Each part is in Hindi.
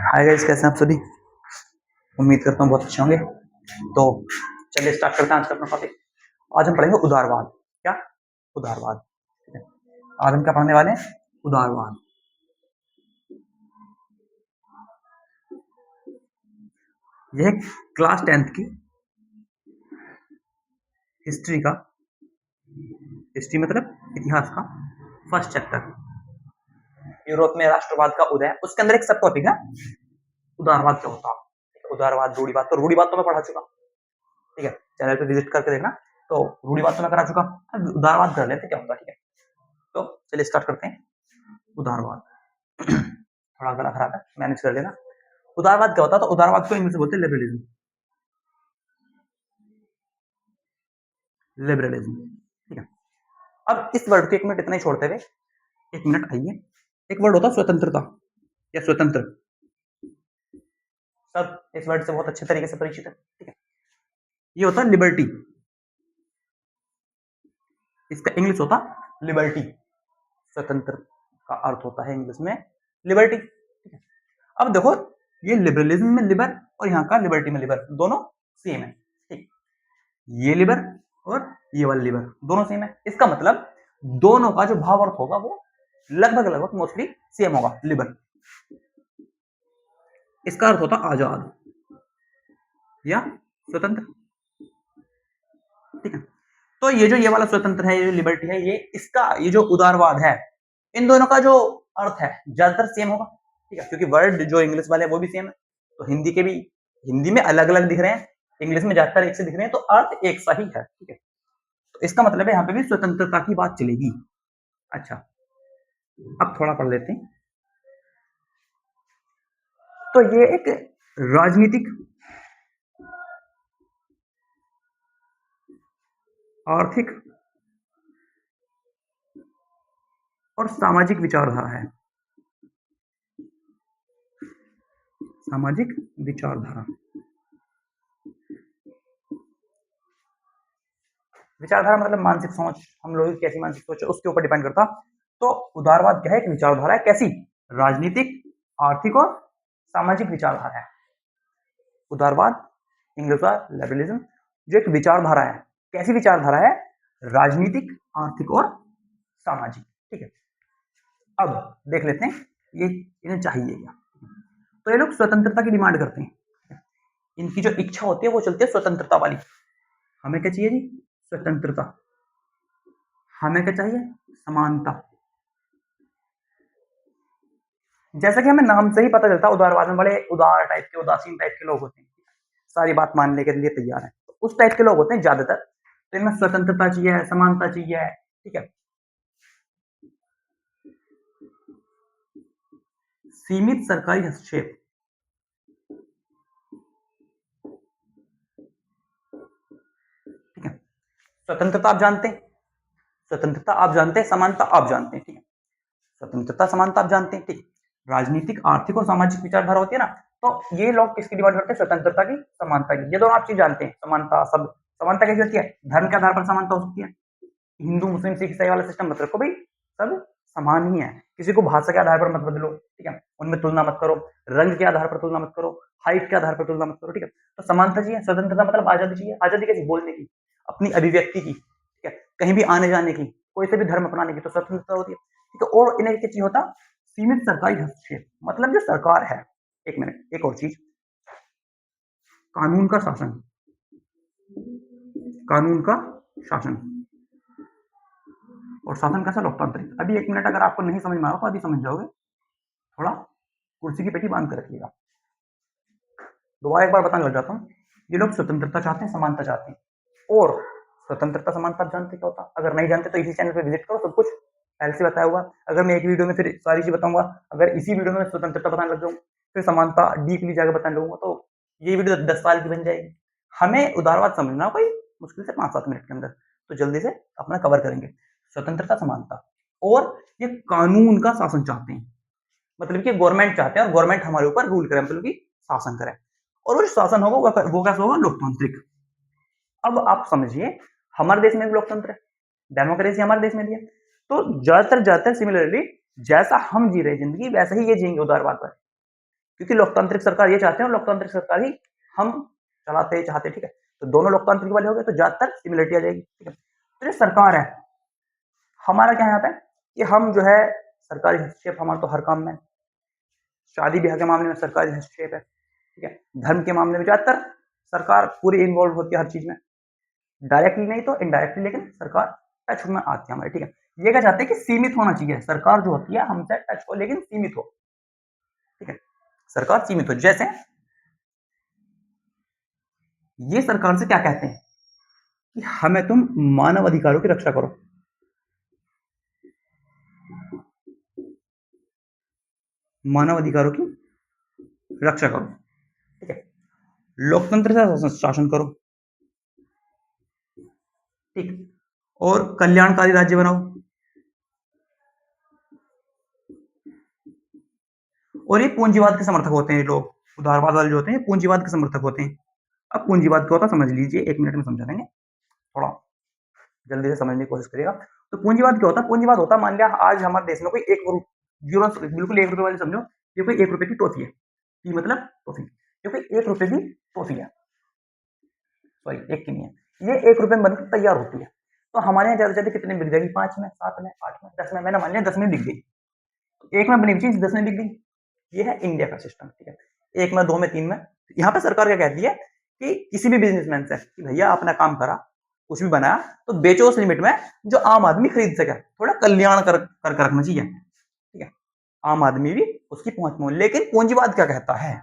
हाय गाइस, कैसे हैं आप सभी। उम्मीद करता हूँ बहुत अच्छे होंगे। तो चलिए स्टार्ट करते हैं आज का अपना टॉपिक। आज हम पढ़ेंगे उदारवाद। क्या? उदारवाद। ठीक है, आज हम क्या पढ़ने वाले हैं? उदारवाद। यह क्लास 10th की हिस्ट्री का, हिस्ट्री मतलब इतिहास का फर्स्ट चैप्टर, यूरोप में राष्ट्रवाद का उदय, उसके अंदर एक सब टॉपिक है उदारवाद क्या होता है। उदारवाद, रूढ़िवाद। तो रूढ़िवाद तो मैं पढ़ा चुका, ठीक है, चैनल पे विजिट करके देखना। तो रूढ़िवाद तो मैं करा चुका, उदारवाद कर लेते क्या होता है। ठीक है, तो चलिए स्टार्ट करते हैं। उदारवाद थोड़ा गला खराब है, मैनेज कर लेना। उदारवाद क्या होता है? तो उदारवाद को इंग्लिश में बोलते हैं लिबरलिज्म। लिबरलिज्म, ठीक है। अब इस वर्ड को एक मिनट इतना ही छोड़ते हुए, एक मिनट आइए। एक वर्ड होता है स्वतंत्रता या स्वतंत्र। सब इस वर्ड से बहुत अच्छे तरीके से परिचित है, ठीक है। ये होता है लिबर्टी, इसका इंग्लिश होता लिबर्टी। स्वतंत्र का अर्थ होता है इंग्लिश में लिबर्टी, ठीक है। अब देखो, ये लिबरलिज्म में लिबर और यहाँ का लिबर्टी में लिबर दोनों सेम है, ठीक। ये लिबर और ये वाला लिबर दोनों सेम है। इसका मतलब दोनों का जो भाव अर्थ होगा वो लगभग मोस्टली सेम होगा। लिबर, इसका अर्थ होता आजाद या स्वतंत्र, ठीक है। तो ये वाला स्वतंत्र है, ये जो लिबर्टी है, ये इसका ये जो उदारवाद है, इन दोनों का जो अर्थ है ज्यादातर सेम होगा, ठीक है, क्योंकि वर्ड जो इंग्लिश वाले वो भी सेम है। तो हिंदी के भी, हिंदी में अलग अलग दिख रहे हैं, इंग्लिश में ज्यादातर एक से दिख रहे हैं, तो अर्थ एक सा ही है, ठीक है। तो इसका मतलब है यहाँ पे भी स्वतंत्रता की बात चलेगी। अच्छा, अब थोड़ा पढ़ लेते हैं। तो ये एक राजनीतिक, आर्थिक और सामाजिक विचारधारा है। सामाजिक विचारधारा, विचारधारा मतलब मानसिक सोच, हम लोगों की कैसी मानसिक सोच है उसके ऊपर डिपेंड करता। तो उदारवाद क्या है? एक विचारधारा है। कैसी? राजनीतिक, आर्थिक और सामाजिक विचारधारा है उदारवाद, इंग्लिश का लिबरलिज्म। जो एक विचारधारा है, कैसी विचारधारा है? राजनीतिक, आर्थिक और सामाजिक, ठीक है। अब देख लेते हैं ये इन्हें चाहिए क्या। तो ये लोग स्वतंत्रता की डिमांड करते हैं, इनकी जो इच्छा होती है वो चलती है स्वतंत्रता वाली। हमें क्या चाहिए जी? स्वतंत्रता। हमें क्या चाहिए? समानता। जैसा कि हमें नाम से ही पता चलता है, उदारवाद में बड़े उदार टाइप के, उदासीन टाइप के लोग होते हैं, सारी बात मानने के लिए तैयार है, तो उस टाइप के लोग होते हैं ज्यादातर। तो इनमें स्वतंत्रता चाहिए, समानता चाहिए, ठीक है। सीमित सरकारी हस्तक्षेप, ठीक है। स्वतंत्रता आप जानते हैं, स्वतंत्रता आप जानते हैं, समानता आप जानते हैं, ठीक है। स्वतंत्रता, समानता आप जानते हैं, ठीक। राजनीतिक, आर्थिक और सामाजिक विचारधारा होती है ना, तो ये लोग किसकी डिमांड करते हैं? स्वतंत्रता की, समानता की। ये दोनों आप चीज जानते हैं, समानता सब। समानता कैसी होती है? धर्म के आधार पर समानता हो सकती है। हिंदू, मुस्लिम, सिख, ईसाई वाला सिस्टम मत रखो भाई, सब समान ही है। किसी को भाषा के आधार पर मत बदलो, ठीक है, उनमें तुलना मत करो। रंग के आधार पर तुलना मत करो, हाइट के आधार पर तुलना मत करो, ठीक है। तो समानता चाहिए। स्वतंत्रता मतलब आजादी चाहिए। आजादी कैसी? बोलने की, अपनी अभिव्यक्ति की, ठीक है, कहीं भी आने जाने की, कोई से भी धर्म अपनाने की, तो स्वतंत्रता होती है, ठीक है। और इन्हें क्या चाहिए होता? सीमित सरकारी हस्तक्षेप, मतलब जो सरकार है, एक मिनट, एक और चीज, कानून का शासन। कानून का शासन और शासन कैसा? लोकतांत्रिक। अभी एक मिनट, अगर आपको नहीं समझ में आ रहा तो अभी समझ जाओगे, थोड़ा कुर्सी की पेटी बांध कर रखिएगा। दोबारा एक बार बताने लग जाता हूँ। ये लोग स्वतंत्रता चाहते हैं, समानता चाहते हैं। और स्वतंत्रता, समानता आप जानते क्या होता? अगर नहीं जानते तो इसी चैनल पे विजिट करो, सब कुछ पहले से बताया हुआ। अगर मैं एक वीडियो में फिर सारी चीज बताऊंगा, अगर इसी वीडियो में स्वतंत्रता बताने लग जाऊँ, फिर समानता डीपली जाकर बताने लगूंगा, तो ये वीडियो 10 साल की बन जाएगी। हमें उदारवाद समझना कोई मुश्किल से 5-7 मिनट के अंदर, तो जल्दी से अपना कवर करेंगे। स्वतंत्रता, समानता, और ये कानून का शासन चाहते हैं, मतलब कि गवर्नमेंट चाहते हैं और गवर्नमेंट हमारे ऊपर रूल करे, मतलब कि शासन करे। और वो शासन होगा वो कैसा होगा? लोकतांत्रिक। अब आप समझिए, हमारे देश में भी लोकतंत्र है, डेमोक्रेसी हमारे देश में भी है। तो ज्यादातर सिमिलरली जैसा हम जी रहे जिंदगी, वैसा ही ये जिएंगे उदारवाद पर, क्योंकि लोकतांत्रिक सरकार ये चाहते हैं और लोकतांत्रिक सरकार ही हम चलाते चाहते, ठीक है। तो दोनों लोकतांत्रिक वाले हो गए तो ज्यादातर सिमिलरिटी आ जाएगी, ठीक है। तो ये सरकार है, हमारा क्या है यहाँ पे कि हम जो है सरकारी हस्तक्षेप हमारा तो हर काम में, शादी ब्याह के मामले में सरकारी हस्तक्षेप है, ठीक है। धर्म के मामले में ज्यादातर सरकार पूरी इन्वॉल्व होती है हर चीज में, डायरेक्टली नहीं तो इनडायरेक्टली, लेकिन सरकार टच में आती है हमारे, ठीक है। ये क्या चाहते हैं कि सीमित होना चाहिए सरकार जो होती है हमसे टच हो लेकिन सीमित हो, ठीक है। सरकार सीमित हो, जैसे ये सरकार से क्या कहते हैं कि हमें तुम मानव अधिकारों की रक्षा करो, मानव अधिकारों की रक्षा करो, ठीक है। लोकतंत्र से शासन करो, ठीक, और कल्याणकारी राज्य बनाओ, और ये पूंजीवाद के समर्थक होते हैं ये लोग, उदारवाद वाले जो होते हैं पूंजीवाद के समर्थक होते हैं। अब पूंजीवाद क्या होता है समझ लीजिए, 1 मिनट में समझा देंगे, थोड़ा जल्दी से समझने की कोशिश करिएगा। तो पूंजीवाद क्या होता है, पूंजीवाद होता है, मान लिया आज हमारे देश में कोई एक जीरो बिल्कुल 1 रुपए वाली समझो, ये कोई 1 रुपए की टॉफी है, ये मतलब टॉफी, ये कोई 1 रुपए की टॉफी है, सॉरी 1 की नहीं है, ये 1 रुपए में बनकर तैयार होती है। तो हमारे यहाँ ज्यादा से ज्यादा कितने बिक जाएगी, 5 में, 7 में, 8 में, 10 में, मैंने मान लिया 10 में बिक गई, 1 में बनी चीज 10 में बिक गई। ये है इंडिया का सिस्टम, ठीक है। 1 में, 2 में, 3 में। यहाँ पे सरकार क्या कहती है कि किसी भी बिजनेसमैन से कि भैया अपना काम करा, कुछ भी बनाया तो बेचो उस लिमिट में जो आम आदमी खरीद सके, थोड़ा कल्याण कर रखना चाहिए, ठीक है, आम आदमी भी उसकी पहुंच में हो। लेकिन पूंजीवाद क्या कहता है,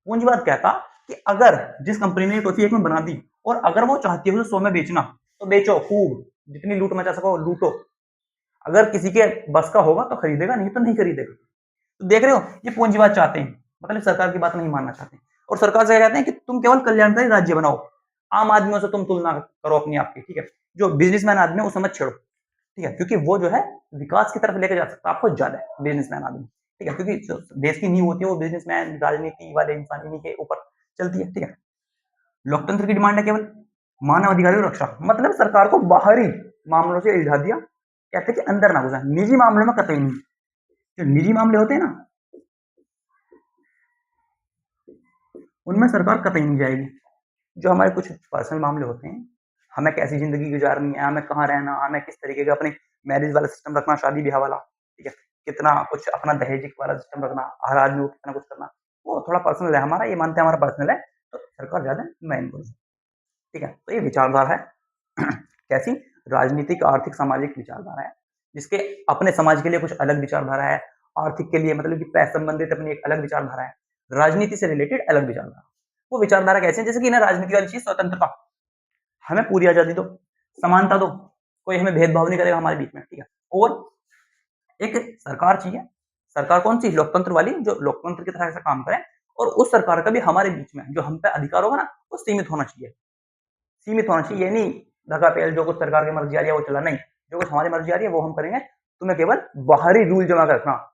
पूंजीवाद कहता कि अगर जिस कंपनी ने टॉफी 1 में बना दी और अगर वो चाहती है 100 में बेचना तो बेचो खूब, जितनी लूट मचा सको लूटो, अगर किसी के बस का होगा तो खरीदेगा, नहीं तो नहीं खरीदेगा। तो देख रहे हो, ये पूंजीवाद चाहते हैं, मतलब सरकार की बात नहीं मानना चाहते, और सरकार से कहते हैं कि तुम केवल कल्याणकारी राज्य बनाओ, आम आदमियों से तुम तुलना करो अपनी आपकी, ठीक है। जो बिजनेसमैन आदमी है उसे मत छेड़ो, ठीक है, क्योंकि वो जो है विकास की तरफ लेके जा सकता है आपको ज्यादा, बिजनेसमैन आदमी, ठीक है, क्योंकि देश की नींव होती है वो बिजनेसमैन, राजनीति वाले इंसान इन्हीं के ऊपर चलती है, ठीक है। लोकतंत्र की डिमांड है केवल मानव अधिकारों की रक्षा, मतलब सरकार को बाहरी मामलों से इल्जा दिया, कहते हैं कि अंदर ना घुसा, निजी मामलों में कतई नहीं, जो निजी मामले होते हैं ना उनमें सरकार कतई नहीं जाएगी। जो हमारे कुछ पर्सनल मामले होते हैं, हमें कैसी जिंदगी गुजारनी है, हमें कहाँ रहना, हमें किस तरीके का अपने मैरिज वाला सिस्टम रखना, शादी ब्याह वाला, ठीक है, कितना कुछ अपना दहेज वाला सिस्टम रखना, हर आदमी को कितना कुछ करना, वो थोड़ा पर्सनल है हमारा, ये मानते हैं हमारा पर्सनल है, तो सरकार ज्यादा मैं इनको, ठीक है। तो ये विचारधारा है कैसी, राजनीतिक, आर्थिक, सामाजिक विचारधारा है, जिसके अपने समाज के लिए कुछ अलग विचारधारा है, आर्थिक के लिए मतलब कि पैसे संबंधित अपनी एक अलग विचारधारा है, राजनीति से रिलेटेड अलग विचारधारा। वो विचारधारा कैसे है, जैसे कि ना राजनीति वाली चीज स्वतंत्रता, हमें पूरी आजादी दो, समानता दो, कोई हमें भेदभाव नहीं करेगा हमारे बीच में, ठीक है। और एक सरकार चाहिए, सरकार कौन सी, लोकतंत्र वाली, जो लोकतंत्र की तरह से काम करे, और उस सरकार का भी हमारे बीच में जो हम पे अधिकार होगा ना वो सीमित होना चाहिए, सीमित होना चाहिए, ये नहीं धक्का पेल जो कुछ सरकार की मर्जी आ रही है वो चला, नहीं, जो कुछ हमारी मर्जी आ रही है वो हम करेंगे, तुम्हें केवल बाहरी रूल जमा कर रखना।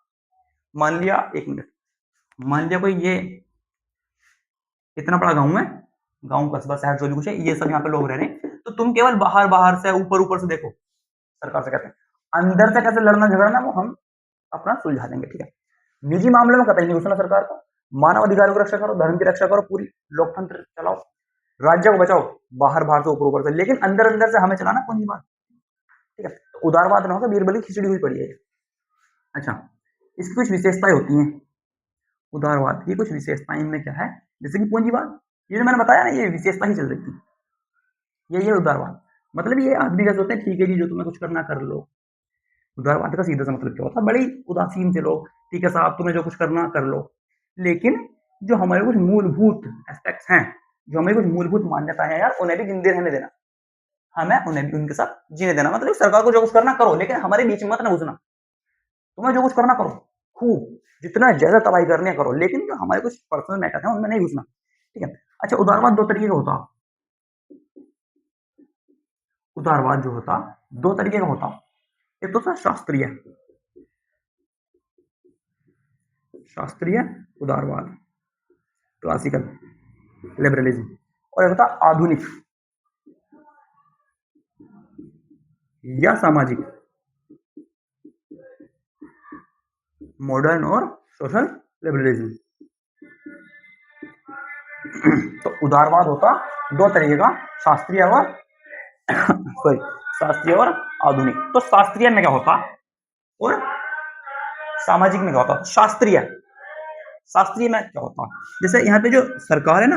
मान लिया 1 मिनट, मान लिया कोई ये इतना बड़ा गांव है, गांव कस्बा शहर जो भी कुछ है, ये सब यहाँ पे लोग रह रहे हैं, तो तुम केवल बाहर बाहर से ऊपर ऊपर से देखो, सरकार से कहते हैं अंदर से कैसे लड़ना झगड़ना वो हम अपना सुलझा देंगे, ठीक है। निजी मामलों में कतई नहीं घुसना सरकार को, मानव अधिकारों की रक्षा करो, धर्म की रक्षा करो, पूरी लोकतंत्र चलाओ, राज्य को बचाओ, बाहर बाहर से ऊपर ऊपर से, लेकिन अंदर अंदर से हमें चलाना पूंजीवाद, ठीक है। तो उदारवाद ना होगा, बीरबल की खिचड़ी हुई पड़ी है। अच्छा, इसकी कुछ विशेषताएं होती हैं, उदारवाद की कुछ विशेषताएं इनमें क्या है, जैसे कि पूंजीवाद, ये जो मैंने बताया ना ये विशेषता ही चल रही थी, ये उदारवाद, मतलब ये आदमी कैसे होते हैं, ठीक है जी जो तुम्हें कुछ करना कर लो, उदारवाद का सीधा सा मतलब क्या होता है, बड़ी उदासीन से लोग, ठीक है साहब तुम्हें जो कुछ करना कर लो, लेकिन जो हमारे कुछ मूलभूत एस्पेक्ट्स हैं, जो हमारी कुछ मूलभूत मान्यता है यार, उन्हें भी जिंदे रहने देना, हमें उन्हें भी उनके साथ जीने देना, मतलब सरकार को जो कुछ करना करो लेकिन हमारे बीच में मत ना घुसना, तुम्हें जो कुछ करना करो खूब, जितना ज्यादा तबाही करनी है करो, लेकिन जो हमारे कुछ पर्सनल मैटर है उनमें नहीं घुसना, ठीक है। अच्छा, उदारवाद दो तरीके का होता, उदारवाद जो होता 2 तरीके का होता, एक तो था शास्त्रीय, शास्त्रीय उदारवाद, क्लासिकल लिबरलिज्म, और एक होता आधुनिक या सामाजिक, मॉडर्न और सोशल लिबरलिज्म, तो उदारवाद होता दो तरीके का, शास्त्रीय और सॉरी शास्त्रीय और आधुनिक। तो शास्त्रीय में क्या होता और सामाजिक में क्या होता? शास्त्रीय में क्या होता, जैसे यहाँ पे जो सरकार है ना,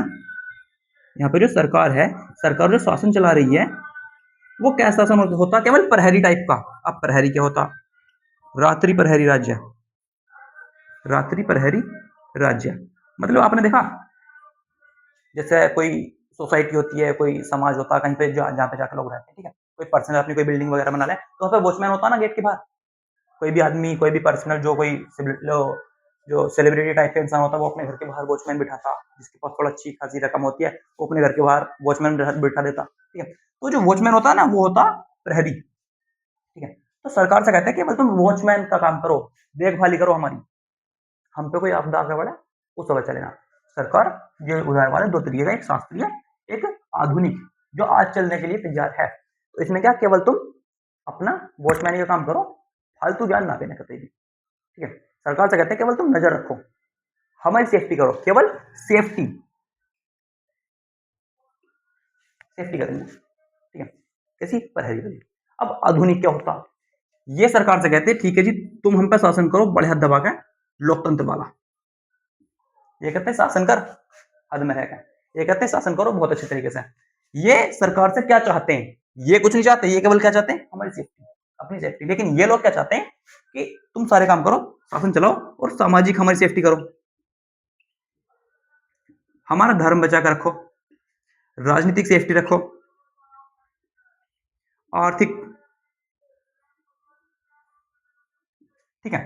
यहाँ पे जो सरकार है, सरकार जो शासन चला रही है वो कैसा शासन होता? केवल प्रहरी टाइप का। अब प्रहरी क्या होता? रात्रि प्रहरी राज्य। रात्रि प्रहरी राज्य मतलब आपने देखा जैसे कोई सोसाइटी होती है, कोई समाज होता है कहीं पे जहाँ पे जाकर लोग रहते हैं, ठीक है, कोई पर्सनल अपनी कोई बिल्डिंग वगैरह बना ले तो वहाँ पे वॉचमैन होता है ना गेट के बाहर। कोई भी आदमी, कोई भी पर्सनल जो कोई जो सेलिब्रिटी टाइप का इंसान होता है वो अपने घर के बाहर वॉचमैन बिठाता, जिसके पास थोड़ा अच्छी खासी रकम होती है वो अपने घर के बाहर वॉचमैन बिठा देता, ठीक है। तो जो वॉचमैन होता है ना वो होता प्रहरी, ठीक है। तो सरकार से कहते हैं कि बस तुम वॉचमैन का काम करो, देखभाली करो हमारी, हम पे कोई आपदा आगे बढ़े उस समय चलेगा। सरकार ये उदारवाद है दो तरीके का, एक शास्त्रीय एक आधुनिक, जो आज चलने के लिए तैयार है। तो इसमें क्या, केवल तुम अपना वॉचमैन का काम करो, फालतू ज्ञान ना देना कतई भी, ठीक है। सरकार से कहते हैं केवल तुम नजर रखो, हमारी सेफ्टी करो, केवल सेफ्टी करेंगे, ठीक है। कैसी प्रहरी करेंगे। अब आधुनिक क्या होता? ये सरकार से कहते हैं ठीक है जी तुम हम पे शासन करो बड़े हाथ दबा के, लोकतंत्र वाला। ये कहते हैं शासन कर हद में रहकर, ये कहते हैं शासन करो बहुत अच्छे तरीके से। ये सरकार से क्या चाहते हैं? ये कुछ नहीं चाहते, ये केवल क्या चाहते हैं? हमारी सेफ्टी, अपनी सेफ्टी। लेकिन ये लोग क्या चाहते हैं कि तुम सारे काम करो, शासन चलाओ और सामाजिक हमारी सेफ्टी करो, हमारा धर्म बचा कर रखो, राजनीतिक सेफ्टी रखो, आर्थिक, ठीक है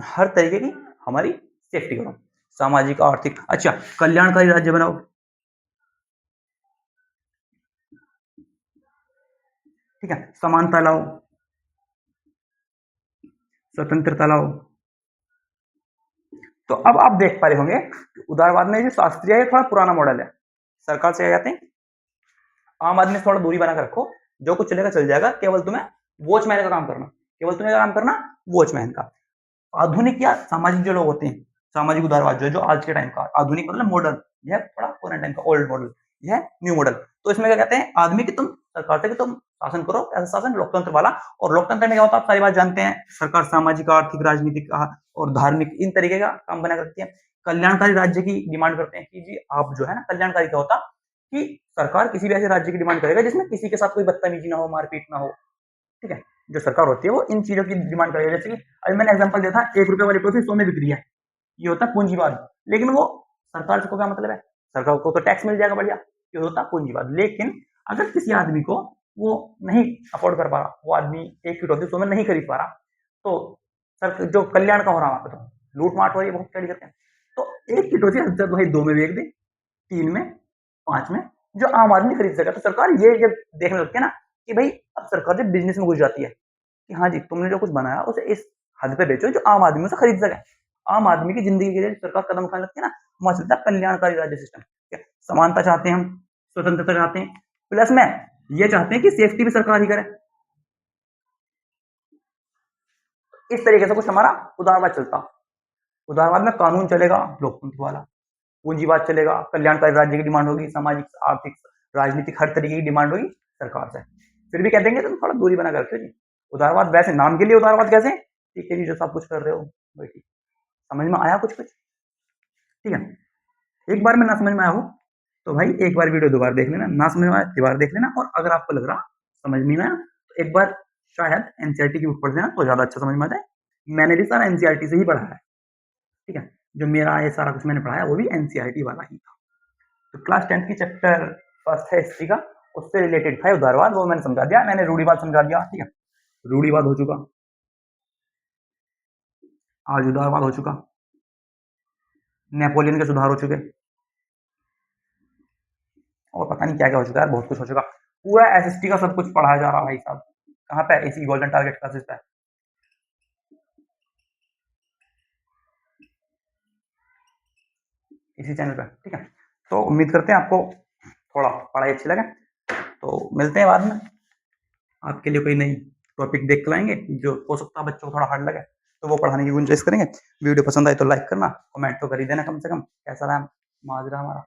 हर तरीके की हमारी सेफ्टी करो, सामाजिक आर्थिक। अच्छा, कल्याणकारी राज्य बनाओ, ठीक है, समानता लाओ, स्वतंत्रता लाओ। तो अब आप देख पा रहे होंगे उदारवाद में जो शास्त्रीय है थोड़ा पुराना मॉडल है। सरकार से क्या कहते हैं, आम आदमी से थोड़ा दूरी बनाकर रखो, जो कुछ चलेगा चल जाएगा, केवल तुम्हें वॉचमैन का काम करना, केवल तुम्हें काम करना वॉचमैन का। आधुनिक या सामाजिक जो लोग होते हैं, सामाजिक उदारवाद जो आज के टाइम का, आधुनिक मतलब मॉडर्न, यह थोड़ा पुराने टाइम का ओल्ड मॉडल, यह न्यू मॉडल। तो इसमें क्या कहते हैं आदमी की तुम सरकार से कि तुम शासन करो, ऐसा शासन लोकतंत्र वाला। और लोकतंत्र में क्या होता है आप सारी बात जानते हैं, सरकार सामाजिक आर्थिक राजनीतिक और धार्मिक इन तरीके का काम बना करती है। कल्याणकारी राज्य की डिमांड करते हैं कि जी आप जो है ना, कल्याणकारी क्या होता कि सरकार किसी भी ऐसे राज्य की डिमांड करेगा जिसमें किसी के साथ कोई बदतमीजी ना हो, मारपीट ना हो, ठीक है। जो सरकार होती है वो इन चीजों की डिमांड करेगी। जैसे कि अभी मैंने एग्जांपल दिया था, 1 रुपए वाली टॉफी 100 में बिक रही है, ये होता है पूंजीवाद। लेकिन वो सरकार को क्या मतलब है, सरकार को तो टैक्स मिल जाएगा बढ़िया, ये होता है पूंजीवाद। लेकिन अगर किसी आदमी को वो नहीं अफोर्ड कर पा रहा, वो आदमी एक की टॉफी 100 में नहीं खरीद पा रहा, तो सर जो कल्याण का हो रहा है तो लूट माट हो रही है, बहुत खड़ी करते हैं। तो एक की टॉफी जब भाई 2 में बेच दे, 3 में, 5 में, जो आम आदमी खरीद सके। तो सरकार ये जब देखने लगती है ना कि भाई अब सरकार जब बिजनेस में घुस जाती है कि हाँ जी तुमने जो कुछ बनाया उसे इस हद पे बेचो जो आम आदमी उसे खरीद सके, आम आदमी की जिंदगी के लिए सरकार कदम उठाने लगती है ना, वहां चलता है कल्याणकारी राज्य सिस्टम। समानता चाहते हैं हम, स्वतंत्रता चाहते हैं, प्लस में ये चाहते हैं कि सेफ्टी भी सरकार ही करे। इस तरीके से कुछ हमारा उदारवाद चलता। उदारवाद में कानून चलेगा लोकतंत्र वाला, पूंजीवाद चलेगा, कल्याणकारी राज्य की डिमांड होगी, सामाजिक आर्थिक राजनीतिक हर तरीके की डिमांड होगी सरकार से। फिर भी कह देंगे तुम थोड़ा दूरी बना करके जी उदारवाद, वैसे नाम के लिए उदारवाद कैसे, ठीक है जी जो सब कुछ कर रहे हो भाई ठीक, समझ में आया कुछ कुछ, ठीक है। एक बार में ना समझ में आया हो तो भाई एक बार वीडियो दोबारा देख लेना, ना समझ में आया दोबारा देख लेना, और अगर आपको लग रहा समझ में ना आया तो एक बार शायद एनसीईआरटी की बुक पढ़ लेना तो ज्यादा अच्छा समझ में आ जाए। मैंने भी सारा एनसीईआरटी से ही पढ़ा है, ठीक है। जो मेरा ये सारा कुछ मैंने पढ़ाया वो भी एनसीईआरटी वाला ही था। तो क्लास 10 की चैप्टर फर्स्ट है हिस्ट्री का, उससे रिलेटेड था उदारवाद, वो मैंने समझा दिया, मैंने रूढ़िवाद समझा दिया, ठीक है। रूढ़िवाद हो चुका, आज उदारवाद हो चुका, नेपोलियन के सुधार हो चुके, और पता नहीं क्या क्या हो चुका है, बहुत कुछ हो चुका। पूरा एसएसटी का सब कुछ पढ़ाया जा रहा है भाई साहब, कहाँ पे, इसी गोल्डन टारगेट क्लासेस पे, इसी चैनल पे, ठीक है। तो उम्मीद करते हैं आपको थोड़ा पढ़ाई अच्छी लगे, तो मिलते हैं बाद में, आपके लिए कोई नई टॉपिक देख के लाएंगे जो हो सकता है बच्चों को थोड़ा हार्ड लगे, तो वो पढ़ाने की गुंजाइश करेंगे। वीडियो पसंद आए तो लाइक करना, कमेंट तो कर ही देना कम से कम, कैसा रहा माजरा हमारा।